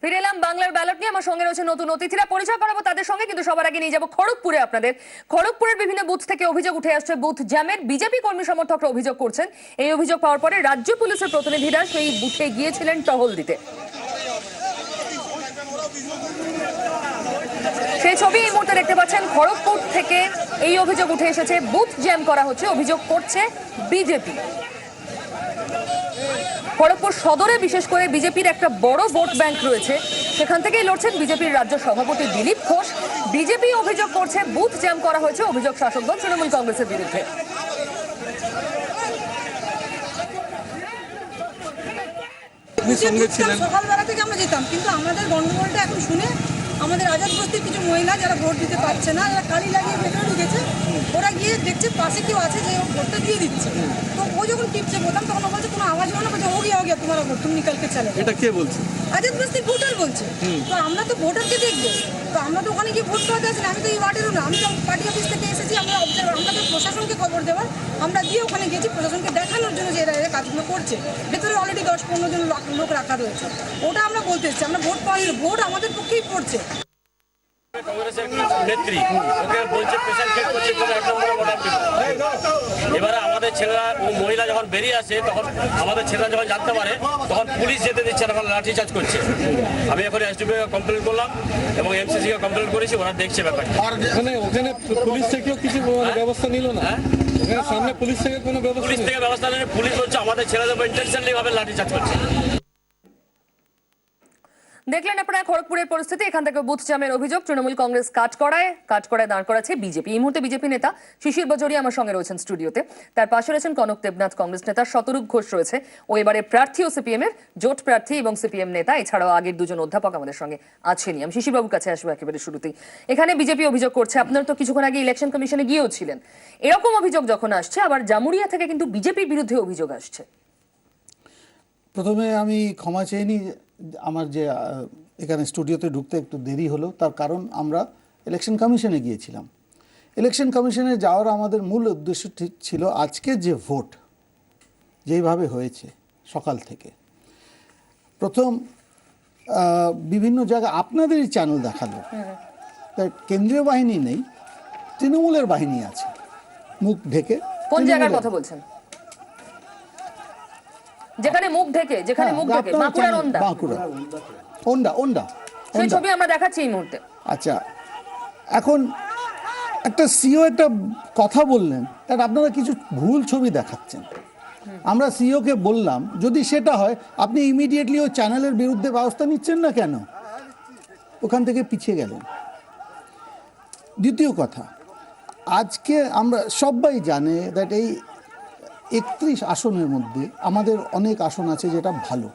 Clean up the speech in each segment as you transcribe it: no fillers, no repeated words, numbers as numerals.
ফিরে এলাম বাংলার ব্যালট নিয়ে। আমার সঙ্গে রয়েছে নতুন অতিথিরা, পরিচয় করাবো তাদের সঙ্গে, কিন্তু সবার আগে নিয়ে যাবো খড়গপুরে আপনাদের। খড়গপুরের বিভিন্ন বুথ থেকে অভিযোগ উঠে আসছে বুথ জ্যামের। বিজেপি কর্মী সমর্থকরা অভিযোগ করছেন, এই অভিযোগ পাওয়ার পরে রাজ্য পুলিশের প্রতিনিধিরা সেই বুথে গিয়েছিলেন টহল দিতে। সেই ছবি এই মুহূর্তে দেখতে পাচ্ছেন। খড়গপুর থেকে এই অভিযোগ উঠে এসেছে, বুথ জ্যাম করা হচ্ছে, অভিযোগ করছে বিজেপি। খড়গপুর সদরে বিশেষ করে বিজেপির একটা বড় ভোট ব্যাংক রয়েছে, সেখান থেকেই লড়ছেন বিজেপির রাজ্য সভাপতি দিলীপ ঘোষ। বিজেপি অভিযোগ করছে বুথ জ্যাম করা হয়েছে, অভিযোগ শাসক দল তৃণমূল কংগ্রেসের বিরুদ্ধে। সকালবেলা থেকে আমরা যেতাম, কিন্তু আমাদের গন্ডগোলটা এখন শুনে আমাদের আজাদ বস্তির কিছু মহিলা যারা ভোট দিতে পারছে না, যারা কালি লাগিয়ে ভেতরে ঢুকেছে, ওরা গিয়ে দেখছে পাশে কেউ আছে যে ভোটটা দিয়ে দিচ্ছে। তো ও যখন টিপছে বোতাম, তখন ও বলছে কোনো আওয়াজ হয় না, বলছে ও গিয়া তোমার ভোট তুমি নিকালকে চলে। এটা কে বলছে? আজাদ বস্তির ভোটার বলছে। তো আমরা তো ভোটারকে দেখবো, তো আমরা তো ওখানে গিয়ে ভোট পাওয়া যাচ্ছে না। আমি তো এই ওয়ার্ডেরও না, আমি তো পার্টি অফিস থেকে এসেছি, আমরা অবজার্ভার। আমরা তো প্রশাসনকে খবর দেওয়ার, আমরা দিয়ে ওখানে গেছি প্রশাসনকে দেখানোর জন্য যে এরা এরা কাজগুলো করছে। ভেতরে অলরেডি 10-15 জন লোক রাখা রয়েছে। ওটা আমরা বলতে এসেছি, আমরা ভোট পাই, ভোট আমাদের পক্ষেই পড়ছে। কংগ্রেসের নেত্রী ওকে বলছে পেশেন্ট চেক করছে, কোনো একটা ভোটার এবারে আমাদের ছেলেরা ও মহিলা যখন বেরিয়ে আসে, তখন আমাদের ছেলেরা যখন জানতে পারে, তখন পুলিশ যেতে দিচ্ছে না, লাঠি চার্জ করছে। আমি এখন এসডিপি কমপ্লেন করলাম এবং এমসিসি কে কমপ্লেন করেছি, ওরা দেখছে ব্যাপারটা। ওখানে পুলিশ থেকেও কিছু ব্যবস্থা নিল না? ওখানে সামনে পুলিশ থেকে কোনো ব্যবস্থা নেই। পুলিশ বলছে আমাদের ছেলেদের উপর ইন্টেনশনালি ভাবে লাঠি চার্জ করছে। দেখলেন আপনারা খড়গপুরের পরিস্থিতি। এখান থেকে বুথ জ্যামের অভিযোগ, তৃণমূল কংগ্রেস কাঠকড়ায় দাঁড় করাচ্ছে বিজেপি। এই মুহূর্তে বিজেপি নেতা শিশির বাজোরিয়া আমার সঙ্গে রয়েছেন স্টুডিওতে, তার পাশে রয়েছেন কনক দেবনাথ, কংগ্রেস নেতা শতরূপ ঘোষ রয়েছে, ও এবারে প্রার্থী ও সিপিএম এর জোট প্রার্থী এবং সিপিএম নেতা। এছাড়াও আগের দুজন অধ্যাপক আমাদের সঙ্গে আছেনই। আমি শিশির বাবুর কাছে আসবো একেবারে শুরুতেই। এখানে বিজেপি অভিযোগ করছে, আপনারা তো কিছুক্ষণ আগে ইলেকশন কমিশনে গিয়েও ছিলেন, এরকম অভিযোগ যখন আসছে, আবার জামুরিয়া থেকে কিন্তু বিজেপির বিরুদ্ধে অভিযোগ আসছে। প্রথমে আমি ক্ষমা চেয়ে আমার যে এখানে স্টুডিওতে ঢুকতে একটু দেরি হলো, তার কারণ আমরা ইলেকশন কমিশনে গিয়েছিলাম। ইলেকশন কমিশনে যাওয়ার আমাদের মূল উদ্দেশ্য ছিল আজকের যে ভোট যেইভাবে হয়েছে সকাল থেকে, প্রথম বিভিন্ন জায়গায় আপনাদেরই চ্যানেল দেখালো, তাই কেন্দ্রীয় বাহিনী নেই, তৃণমূলের বাহিনী আছে মুখ ঢেকে। কোন জায়গার কথা বলছেন? যেখানে মুখ ঢেকে বাঁকুড়ার ওন্ডা সেই ছবি আমরা দেখাচ্ছি এই মুহূর্তে। আচ্ছা, এখন একটা সিও একটা কথা বললেন, তার আপনারা কিছু ভুল ছবি দেখাচ্ছেন। আমরা সিওকে বললাম যদি সেটা হয় আপনি ইমিডিয়েটলি ওই চ্যানেলের বিরুদ্ধে ব্যবস্থা নিচ্ছেন না কেন? ওখান থেকে পিছিয়ে গেলেন। দ্বিতীয় কথা, আজকে আমরা সবাই জানে দ্যাট এই 31 আসনের মধ্যে আমাদের অনেক আসন আছে যেটা ভালো।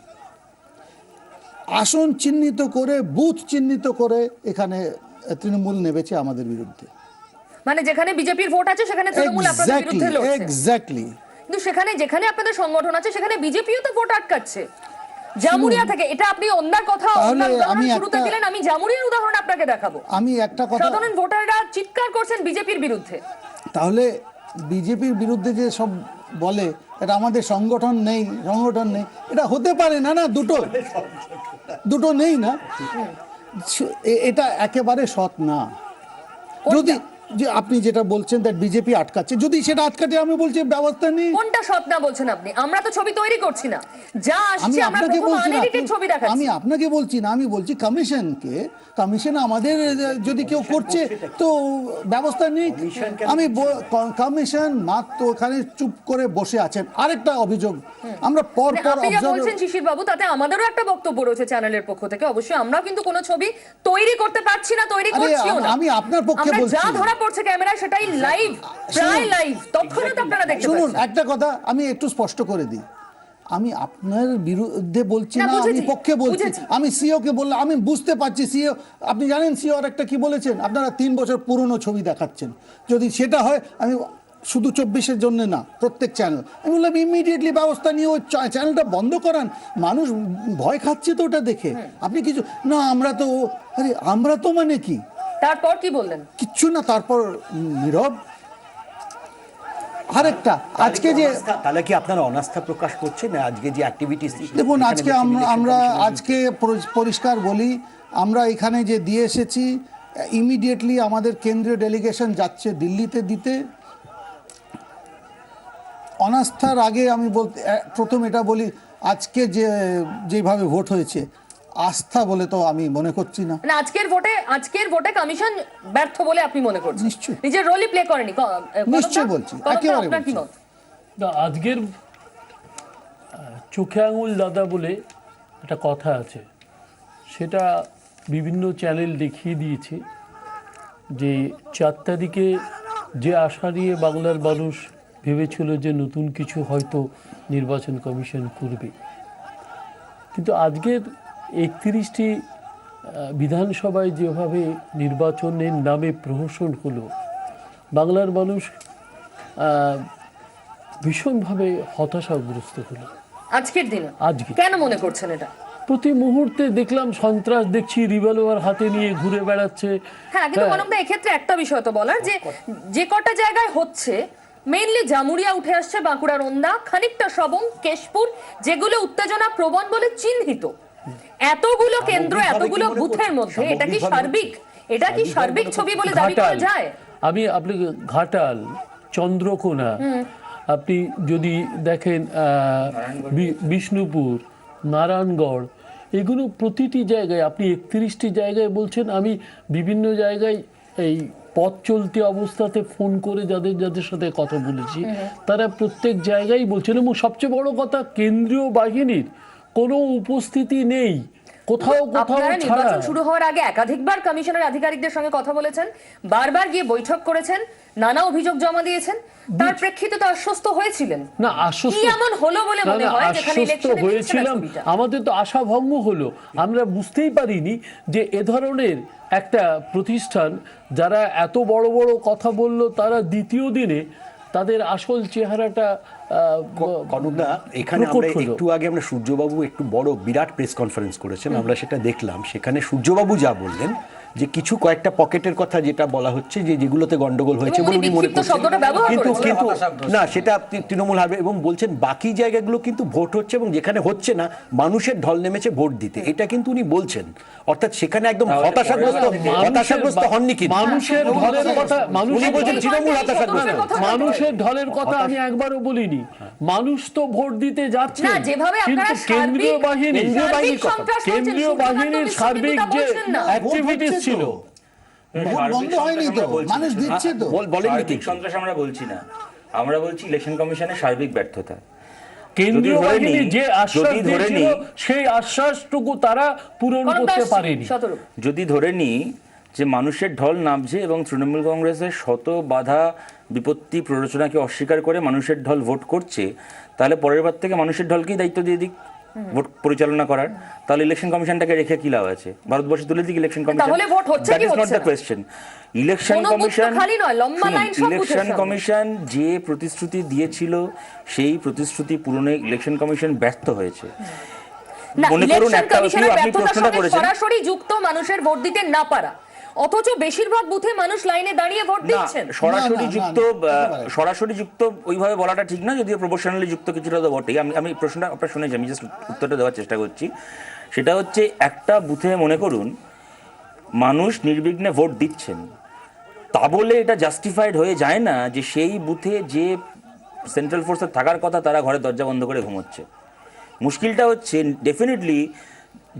আসন চিহ্নিত করে, বুথ চিহ্নিত করে এখানে তৃণমূল নেমেছে আমাদের বিরুদ্ধে। মানে যেখানে বিজেপির ভোট আছে সেখানে তৃণমূল আপনাদের বিরুদ্ধে লড়ছে। এক্স্যাক্টলি। কিন্তু যেখানে আপনাদের সংগঠন আছে সেখানে বিজেপিও তো ভোট আটকাচ্ছে জামুরিয়া থেকে। এটা আপনি অন্যার কথা শুরুতে দিলেন, আমি জামুরিয়ার উদাহরণ আপনাকে দেখাবো। আমি একটা কথা, সাধারণ ভোটাররা চিৎকার করছেন বিজেপির বিরুদ্ধে। তাহলে বিজেপির বিরুদ্ধে যে সব বলে এটা আমাদের সংগঠন নেই, এটা হতে পারে না। দুটো নেই না, এটা একেবারে সৎ না। যদি যে আপনি যেটা বলছেন দ্যাট বিজেপি আটকাচ্ছে, যদি সেটা আটকাতে আমি বলছি ব্যবস্থা নেই। কোনটা সৎ না বলছেন আপনি? আমরা তো ছবি তৈরি করছি না, যা আসছে আমরা প্রথম আনএডিটেড ছবি দেখাচ্ছি। আমি আপনাকে বলছি না, আমি বলছি কমিশন আমাদের যদি কেউ করছে তো ব্যবস্থা নেই। আমি কমিশন মাত্র ওখানে চুপ করে বসে আছেন। আরেকটা অভিযোগ আমরা পর আপনি যা বলছেন শিশির বাবু, তাতে আমাদেরও একটা বক্তব্য রয়েছে চ্যানেলের পক্ষ থেকে। অবশ্যই আমরাও কিন্তু কোনো ছবি তৈরি করতে পারছি না, তৈরি করছিও না। আমি আপনার পক্ষে বলছি, যা ধরা পড়ছে ক্যামেরায় সেটাই লাইভ, প্রায় লাইভ তৎক্ষণাৎ আপনারা দেখতে পাচ্ছেন। শুনুন, একটা কথা আমি একটু স্পষ্ট করে দিই, আমি আপনার বিরুদ্ধে বলছি না, আমি পক্ষে বলছি। আমি সিও কে বললাম, আমি বুঝতে পারছি সিও, আপনি জানেন সিও আর একটা কি বলেছেন, আপনারা 3 বছর পুরনো ছবি দেখাচ্ছেন। যদি সেটা হয়, আমি শুধু 24-এর জন্য না, প্রত্যেক চ্যানেল, আমি বললাম ইমিডিয়েটলি ব্যবস্থা নিয়ে ওই চ্যানেলটা বন্ধ করান। মানুষ ভয় খাচ্ছে তো ওটা দেখে। আপনি কিছু না, আমরা তো মানে কি, তারপর কি বললেন? কিচ্ছু না, তারপর নীরব। আরেকটা আজকে যে তাহলে কি আপনারা অনাস্থা প্রকাশ করছেন আজকে যে অ্যাক্টিভিটিস? দেখুন আজকে আমরা আজকে পরিষ্কার বলি, আমরা এখানে যে দিয়ে এসেছি ইমিডিয়েটলি আমাদের কেন্দ্রীয় ডেলিগেশন যাচ্ছে দিল্লিতে দিতে। অনাস্থার আগে আমি প্রথম এটা বলি, আজকে যেভাবে ভোট হয়েছে আস্থা বলে তো আমি মনে করছি না। না, আজকের ভোটে কমিশন ব্যর্থ বলে আপনি মনে করছেন? নিশ্চয়ই। নিজের রোলই প্লে করেনি? নিশ্চয়ই বলছি, একেবারে আপনার কি বলছি। মত? না, আজকের চোখে আঙুল দাদা বলে একটা কথা আছে, সেটা বিভিন্ন চ্যানেল দেখিয়ে দিয়েছে যে 4 তারিখে যে আশা নিয়ে বাংলার মানুষ ভেবেছিল যে নতুন কিছু হয়তো নির্বাচন কমিশন করবে, কিন্তু আজকের 31টি বিধানসভায় যেভাবে নির্বাচনের নামে প্রহসন হলো, বাংলার মানুষ ভীষণভাবে হতাশাগ্রস্ত হলো আজকের দিনে আজকে। কেন মনে করছেন এটা? প্রতি মুহূর্তে দেখলাম সন্ত্রাস, দেখছি রিভলভার হাতে নিয়ে ঘুরে বেড়াচ্ছে। হ্যাঁ, কিন্তু কনকদা এক্ষেত্রে একটা বিষয় তো বলার, যে কটা জায়গায় হচ্ছে মেইনলি জামুরিয়া উঠে আসছে, বাঁকুড়ার ওন্দা, খানিকটা সবং, কেশপুর, যেগুলো উত্তেজনা প্রবণ বলে চিহ্নিত। এতগুলো কেন্দ্র, এতগুলো বুথের মধ্যে এটা কি সার্বিক ছবি বলে দাবি করা যায়? আমি আপনাকে ঘাটাল, চন্দ্রকোনা, আপনি যদি দেখেন বিষ্ণুপুর, নারায়ণগড়, এগুলো প্রতিটি জায়গায় আপনি 31টি জায়গায় বলছেন। আমি বিভিন্ন জায়গায় এই পথ চলতি অবস্থাতে ফোন করে যাদের সাথে কথা বলেছি, তারা প্রত্যেক জায়গায় বলছেন। এবং সবচেয়ে বড় কথা, কেন্দ্রীয় বাহিনীর কোনো উপস্থিতি নেই কোথাও আপনারা ছাড়া। নির্বাচন শুরু হওয়ার আগে একাধিকবার কমিশনের আধিকারিকদের সঙ্গে কথা বলেছেন, বারবার গিয়ে বৈঠক করেছেন, নানা অভিযোগ জমা দিয়েছেন, তার প্রেক্ষিতে তো আশ্বস্ত হয়েছিলেন। না, আশ্বস্ত কি এমন হলো বলে মনে হয় যেখানে আশ্বস্ত ইলেকশনে হয়েছিলাম, আমাদের তো আশাভঙ্গ হলো। আমরা বুঝতেই পারিনি যে এ ধরনের একটা প্রতিষ্ঠান যারা এত বড় বড় কথা বলল, তারা দ্বিতীয় দিনে তাদের আসল চেহারাটা কনকদা, এখানে আমরা একটু আগে আমরা সূর্যবাবু একটু বড় বিরাট প্রেস কনফারেন্স করেছেন, আমরা সেটা দেখলাম। সেখানে সূর্যবাবু যা বললেন যে কিছু কয়েকটা পকেটের কথা যেটা বলা হচ্ছে যে যেগুলোতে গন্ডগোল হয়েছে বলে উনি মনে করছেন, কিন্তু না, সেটা তৃণমূল হারবে, এবং বলছেন বাকি জায়গাগুলো কিন্তু ভোট হচ্ছে এবং যেখানে হচ্ছে না মানুষের ঢল নেমেছে ভোট দিতে, এটা কিন্তু উনি বলছেন। অর্থাৎ সেখানে একদম হতাশাগ্রস্ত হননি, কিন্তু মানুষের ঢলের কথা উনি বলছেন তৃণমূল হতাশাগ্রস্ত। মানুষের ঢলের কথা আমি একবারও বলিনি। মানুষ তো ভোট দিতে যাচ্ছে, না, যেভাবে কিন্তু আপনারা কেন্দ্রীয় সার্বিক বাহিনীর সার্বিক যে অ্যাক্টিভিটিস ছিল, ভোট বন্ধ হয়নি তো, মানুষ দিচ্ছে তো। বলেন সার্বিক সন্ত্রাস আমরা বলছি না, আমরা বলছি ইলেকশন কমিশনের সার্বিক ব্যর্থতা। কেন্দ্রীয় ধরে বাহিনী নিই- যে আশ্বাস যদি ধরে দিয়েছিল নিই- সেই আশ্বাসটুকু তারা পূরণ করতে পারেনি। যদি ধরে নিই যে মানুষের ঢল নামছে এবং তৃণমূল কংগ্রেসের শত বাধা বিপত্তি প্ররোচনাকে অস্বীকার করে মানুষের ঢল ভোট করছে, তাহলে পরের বার থেকে মানুষের ঢলকেই দায়িত্ব দিয়ে দিক ভোট পরিচালনা করার। তাহলে ইলেকশন কমিশনটাকে রেখে কি লাভ আছে? ভারতবর্ষে তুলে দিক ইলেকশন কমিশন। তাহলে ভোট হচ্ছে দ্যাট কি ইজ নট হচ্ছে দ্য না? কোয়েশ্চেন। ইলেকশন কোনো বুথ তো কমিশন খালি নয়, লম্বা লাইন সব বুথের ইলেকশন সামনে। কমিশন যে প্রতিশ্রুতি দিয়েছিল সেই প্রতিশ্রুতি পূরণে ইলেকশন কমিশন ব্যর্থ হয়েছে। না, মনে করুন ইলেকশন একটা কমিশনের আপনি ব্যর্থতার প্রশ্নটা সঙ্গে করেছেন, সরাসরি যুক্ত মানুষের ভোট দিতে না পারা, অথচ বেশিরভাগ বুথে মানুষ লাইনে দাঁড়িয়ে ভোট না দিচ্ছেন। সরাসরি যুক্ত ওইভাবে বলাটা ঠিক না, যদিও প্রপোর্শনালি যুক্ত কিছুটা তো বটেই। আমি প্রশ্নটা আপনার শুনেছি, আমি জাস্ট উত্তরটা দেওয়ার চেষ্টা করছি। সেটা হচ্ছে, একটা বুথে মনে করুন মানুষ নির্বিঘ্নে ভোট দিচ্ছেন, তা বলে এটা জাস্টিফাইড হয়ে যায় না যে সেই বুথে যে সেন্ট্রাল ফোর্সের থাকার কথা তারা ঘরে দরজা বন্ধ করে ঘুমোচ্ছে। মুশকিলটা হচ্ছে ডেফিনেটলি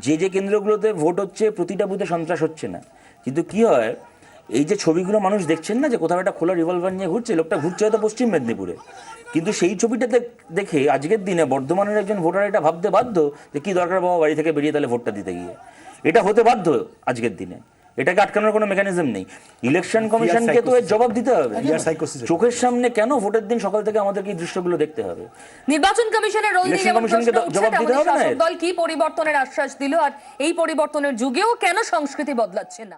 যে কেন্দ্রগুলোতে ভোট হচ্ছে প্রতিটা বুথে সন্ত্রাস হচ্ছে না, কিন্তু কি হয়, এই যে ছবিগুলো মানুষ দেখছেন না যে কোথাও একটা খোলা রিভলভার নিয়ে ঘুরছে, লোকটা ঘুরছে হয়তো পশ্চিম মেদিনীপুরে, কিন্তু সেই ছবিটাতে দেখে আজকের দিনে বর্ধমানের একজন ভোটার এটা ভাবতে বাধ্য যে কি দরকার বাবা বাড়ি থেকে বেরিয়ে তাহলে ভোটটা দিতে গিয়ে। এটা হতে বাধ্য আজকের দিনে, এটাকে আটকানোর কোনো মেকানিজম নেই। ইলেকশন কমিশনকে তো এর জবাব দিতে হবে। চোখের সামনে কেন ভোটের দিন সকাল থেকে আমাদেরকে এই দৃশ্যগুলো দেখতে হবে? নির্বাচন কমিশনের রোল নিয়ে ইলেকশন যেমন কমিশনকে প্রশ্ন উঠছে, জবাব দিতে তেমনি হবে না শাসক এর? দল কি পরিবর্তনের আশ্বাস দিল, আর এই পরিবর্তনের যুগেও কেন সংস্কৃতি বদলাচ্ছে না?